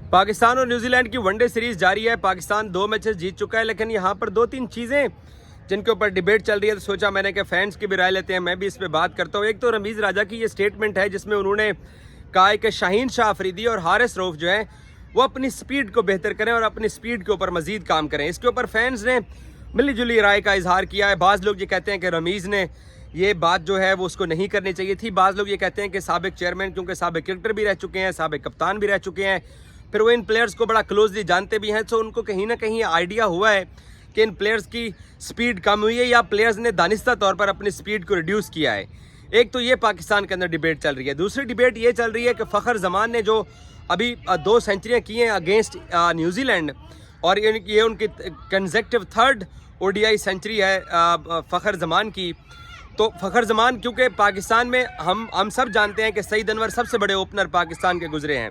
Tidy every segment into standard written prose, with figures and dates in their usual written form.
पाकिस्तान और न्यूजीलैंड की one day series जारी है। पाकिस्तान 2 मैचेस जीत चुका है, लेकिन यहाँ पर 2-3 चीज़ें जिनके ऊपर डिबेट चल रही है, तो सोचा मैंने कि फैंस की भी राय लेते हैं, मैं भी इस पर बात करता हूँ। एक तो रमीज़ राजा की ये स्टेटमेंट है जिसमें उन्होंने कहा है कि शाहीन शाह अफरीदी और हारिस रऊफ जो है वो अपनी स्पीड को बेहतर करें और अपनी स्पीड के ऊपर मजीद काम करें। इसके ऊपर फैंस ने मिली जुली राय का इजहार किया है। बाज़ लोग ये कहते हैं कि रमीज़ ने ये बात जो है वो उसको नहीं करनी चाहिए थी। बाज़ लोग ये कहते हैं कि साबिक चेयरमैन, क्योंकि साबिक क्रिकेटर भी रह चुके हैं, साबिक कप्तान भी रह चुके हैं, फिर वो इन प्लेयर्स को बड़ा क्लोजली जानते भी हैं, तो उनको कहीं ना कहीं आइडिया हुआ है कि इन प्लेयर्स की स्पीड कम हुई है या प्लेयर्स ने दानिस्ता तौर पर अपनी स्पीड को रिड्यूस किया है। एक तो ये पाकिस्तान के अंदर डिबेट चल रही है। दूसरी डिबेट ये चल रही है कि फ़खर जमान ने जो अभी 2 सेंचुरियाँ की हैं अगेंस्ट न्यूजीलैंड, और ये उनकी कंसेक्टिव 3rd ODI सेंचुरी है फ़खर जमान की। तो फ़खर जमान, क्योंकि पाकिस्तान में हम सब जानते हैं कि सईद अनवर सबसे बड़े ओपनर पाकिस्तान के गुजरे हैं,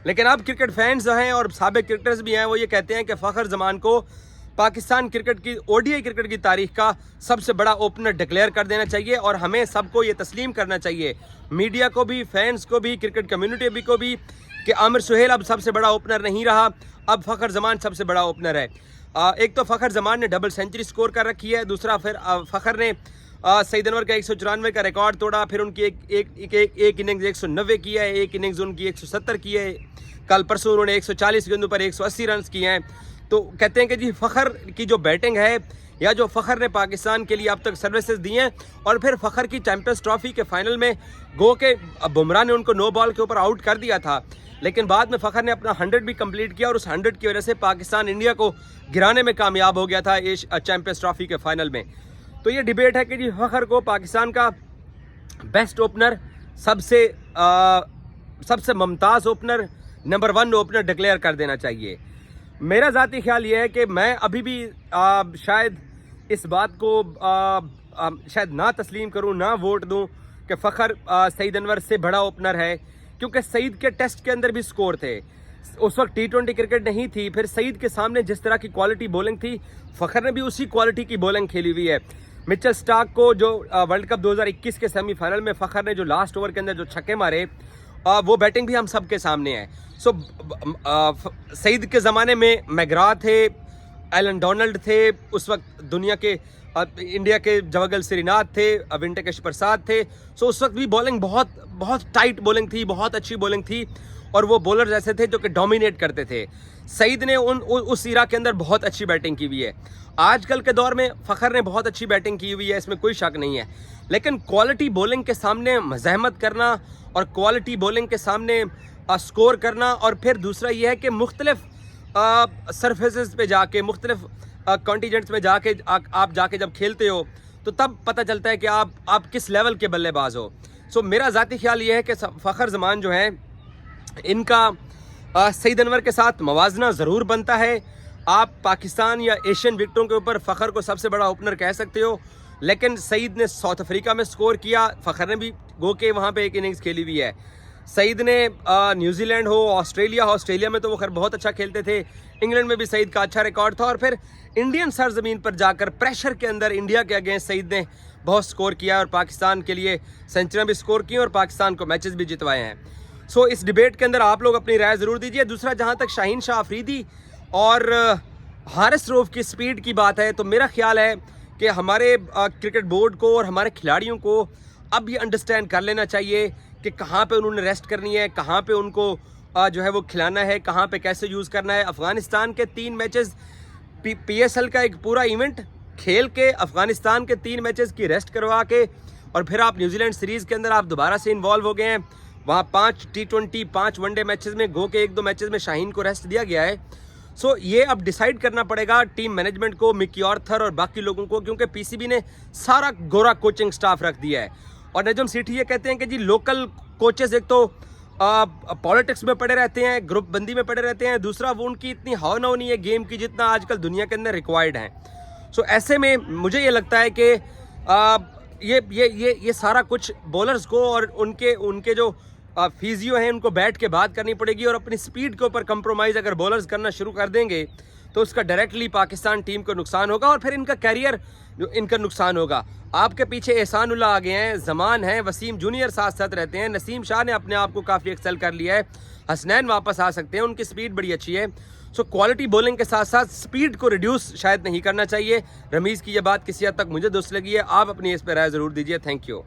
लेकिन अब क्रिकेट फैंस हैं और साबिक क्रिकेटर्स भी हैं, वो ये कहते हैं कि फ़खर जमान को पाकिस्तान क्रिकेट की ODI क्रिकेट की तारीख का सबसे बड़ा ओपनर डिक्लेयर कर देना चाहिए। और हमें सबको ये तस्लीम करना चाहिए, मीडिया को भी, फैंस को भी, क्रिकेट कम्युनिटी को भी, कि आमिर सुहेल अब सबसे बड़ा ओपनर नहीं रहा, अब फ़खर जमान सबसे बड़ा ओपनर है। एक तो फ़खर जमान ने डबल सेंचुरी स्कोर कर रखी है, दूसरा फिर फ़खर ने सईद अनवर का 194 का रिकॉर्ड तोड़ा, फिर उनकी एक इनिंग्स 190 की है, एक इनिंग्स उनकी 170 की है, कल परसों उन्होंने 140 गेंदों पर 180 रन किए हैं। तो कहते हैं कि जी फ़खर की जो बैटिंग है या जो फ़खर ने पाकिस्तान के लिए अब तक सर्विसेज दी हैं, और फिर फ़खर की चैंपियंस ट्रॉफी के फाइनल में गो के बुमराह ने उनको 9 बॉल के ऊपर आउट कर दिया था, लेकिन बाद में फ़खर ने अपना 100 भी कंप्लीट किया और उस 100 की वजह से पाकिस्तान इंडिया को गिराने में कामयाब हो गया था इस चैंपियंस ट्रॉफी के फाइनल में। तो ये डिबेट है कि जी फ़खर को पाकिस्तान का बेस्ट ओपनर, सबसे Mumtaz opener, number 1 opener declare कर देना चाहिए। मेरा ज़ाती ख्याल ये है कि मैं अभी भी शायद इस बात को शायद ना तस्लीम करूं, ना वोट दूं कि फ़खर सईद अनवर से बड़ा ओपनर है, क्योंकि सईद के टेस्ट के अंदर भी स्कोर थे, उस वक्त T20 क्रिकेट नहीं थी। फिर सईद के सामने जिस तरह की क्वालिटी बॉलिंग थी, फ़खर ने भी उसी क्वालिटी की बॉलिंग खेली हुई है। मिचेल स्टार्क को जो वर्ल्ड कप 2021 के सेमीफाइनल में फ़खर ने जो लास्ट ओवर के अंदर जो छक्के मारे, वो बैटिंग भी हम सब के सामने है। सईद के ज़माने में मैग्रा थे, एलन डोनाल्ड थे, उस वक्त दुनिया के इंडिया के जवागल श्रीनाथ थे, वेंकटेश प्रसाद थे। उस वक्त भी बॉलिंग बहुत टाइट बॉलिंग थी, बहुत अच्छी बॉलिंग थी, और वो बॉलर्स ऐसे थे जो कि डोमिनेट करते थे। सईद ने उस इरा के अंदर बहुत अच्छी बैटिंग की हुई है। आजकल के दौर में फ़खर ने बहुत अच्छी बैटिंग की हुई है, इसमें कोई शक नहीं है, लेकिन क्वालिटी बॉलिंग के सामने मज़ाहमत करना और क्वालिटी बॉलिंग के सामने स्कोर करना, और फिर दूसरा ये है कि मुख्तलिफ सरफेसेस पे जाके, मुख्तलिफ कॉन्टीजेंट्स में जाके आप जाके जब खेलते हो तो तब पता चलता है कि आप किस लेवल के बल्लेबाज हो। मेरा ज़ाती ख्याल ये है कि फ़खर जमान जो है, इनका सईद अनवर के साथ मवाजना ज़रूर बनता है। आप पाकिस्तान या एशियन विकेटों के ऊपर फ़खर को सबसे बड़ा ओपनर कह सकते हो, लेकिन सईद ने साउथ अफ्रीका में स्कोर किया, फ़खर ने भी गो के वहाँ पे एक इनिंग्स खेली हुई है। सईद ने न्यूजीलैंड हो, ऑस्ट्रेलिया में तो वो खैर बहुत अच्छा खेलते थे, इंग्लैंड में भी सईद का अच्छा रिकॉर्ड था, और फिर इंडियन सरजमीन पर जाकर प्रेशर के अंदर इंडिया के अगेंस्ट सईद ने बहुत स्कोर किया और पाकिस्तान के लिए सेंचुरियाँ भी स्कोर की और पाकिस्तान को मैचेस भी जितवाए हैं। इस डिबेट के अंदर आप लोग अपनी राय ज़रूर दीजिए। दूसरा, जहाँ तक शाहीन शाह अफरीदी और हारिस रऊफ की स्पीड की बात है, तो मेरा ख्याल है कि हमारे क्रिकेट बोर्ड को और हमारे खिलाड़ियों को अब ये अंडरस्टैंड कर लेना चाहिए कि कहाँ पे उन्होंने रेस्ट करनी है, कहाँ पे उनको जो है वो खिलाना है, कहाँ पे कैसे यूज़ करना है। अफ़गानिस्तान के 3 मैचेस PSL का एक पूरा इवेंट खेल के, अफ़गानिस्तान के 3 मैचेस की रेस्ट करवा के, और फिर आप न्यूजीलैंड सीरीज़ के अंदर आप दोबारा से इन्वॉल्व हो गए हैं। वहाँ 5 T20 5 वनडे मैचेस में गो के 1-2 मैचेस में शाहीन को रेस्ट दिया गया है। ये अब डिसाइड करना पड़ेगा टीम मैनेजमेंट को, मिकी ऑर्थर और बाकी लोगों को, क्योंकि PCB ने सारा गोरा कोचिंग स्टाफ रख दिया है। और नजम सेठी ये कहते हैं कि जी लोकल कोचेस एक तो पॉलिटिक्स में पड़े रहते हैं, ग्रुप बंदी में पड़े रहते हैं, दूसरा वो उनकी इतनी हाव नाव नहीं है गेम की जितना आजकल दुनिया के अंदर रिक्वायर्ड है। ऐसे में मुझे ये लगता है कि ये सारा कुछ बॉलर्स को और उनके जो फिजियो हैं उनको बैठ के बात करनी पड़ेगी, और अपनी स्पीड के ऊपर कंप्रोमाइज़ अगर बॉलर्स करना शुरू कर देंगे तो उसका डायरेक्टली पाकिस्तान टीम को नुकसान होगा, और फिर इनका कैरियर इनका नुकसान होगा। आपके पीछे एहसानुल्लाह आ गए हैं, जमान हैं, वसीम जूनियर साथ साथ रहते हैं, नसीम शाह ने अपने आप को काफ़ी एक्सेल कर लिया है। हसनैन वापस आ सकते हैं, उनकी स्पीड बड़ी अच्छी है। सो क्वालिटी बॉलिंग के साथ साथ स्पीड को रिड्यूस शायद नहीं करना चाहिए। रमीज़ की ये बात किसी हद तक मुझे दुरुस्त लगी है। आप अपनी इस पर राय ज़रूर दीजिए। Thank you.